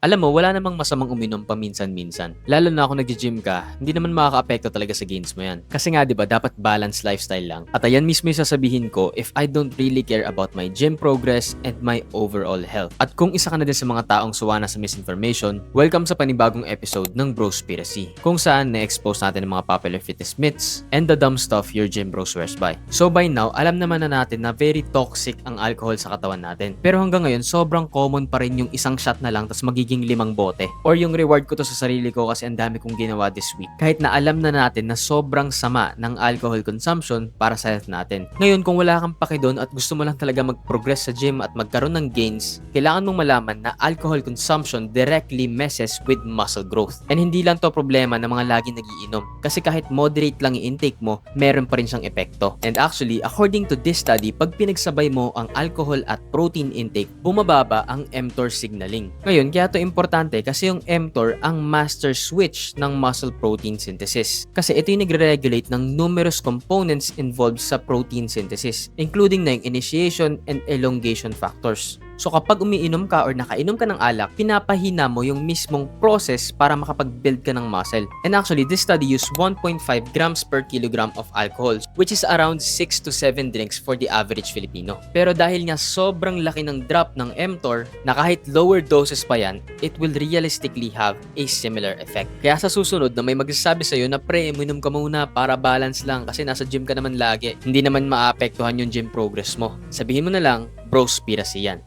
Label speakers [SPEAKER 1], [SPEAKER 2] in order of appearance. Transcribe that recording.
[SPEAKER 1] Alam mo, wala namang masamang uminom paminsan-minsan. Lalo na kung nagji-gym ka, hindi naman makaka-apekto talaga sa gains mo yan. Kasi nga 'di ba, dapat balanced lifestyle lang. At ayan mismo yung sasabihin ko if I don't really care about my gym progress and my overall health. At kung isa ka na din sa mga taong suwa na sa misinformation, welcome sa panibagong episode ng Brospiracy, kung saan na-expose natin ang mga popular fitness myths and the dumb stuff your gym bro swears by. So by now, alam naman na natin na very toxic ang alcohol sa katawan natin. Pero hanggang ngayon, sobrang common pa rin yung isang shot na lang tas magiging 5 bote. Or yung reward ko to sa sarili ko kasi ang dami kong ginawa this week. Kahit na alam na natin na sobrang sama ng alcohol consumption para sa health natin. Ngayon, kung wala kang paki doon at gusto mo lang talaga mag-progress sa gym at magkaroon ng gains, kailangan mong malaman na alcohol consumption directly messes with muscle growth. And hindi lang to problema ng mga laging nagiinom. Kasi kahit moderate lang yung intake mo, meron pa rin siyang epekto. And actually, according to this study, pag pinagsabay mo ang alcohol at protein intake, bumababa ang mTOR signaling. Ngayon, kaya to importante kasi yung mTOR ang master switch ng muscle protein synthesis. Kasi ito yung nagre-regulate ng numerous components involved sa protein synthesis, including na yung initiation and elongation factors. So kapag umiinom ka or nakainom ka ng alak, pinapahina mo yung mismong process para makapag-build ka ng muscle. And actually, this study used 1.5 grams per kilogram of alcohol, which is around 6 to 7 drinks for the average Filipino. Pero dahil nga sobrang laki ng drop ng mTOR, na kahit lower doses pa yan, it will realistically have a similar effect. Kaya sa susunod na may magsasabi sa'yo na pre, uminom ka muna para balance lang kasi nasa gym ka naman lagi, hindi naman maapektuhan yung gym progress mo. Sabihin mo na lang, Brospiracy yan.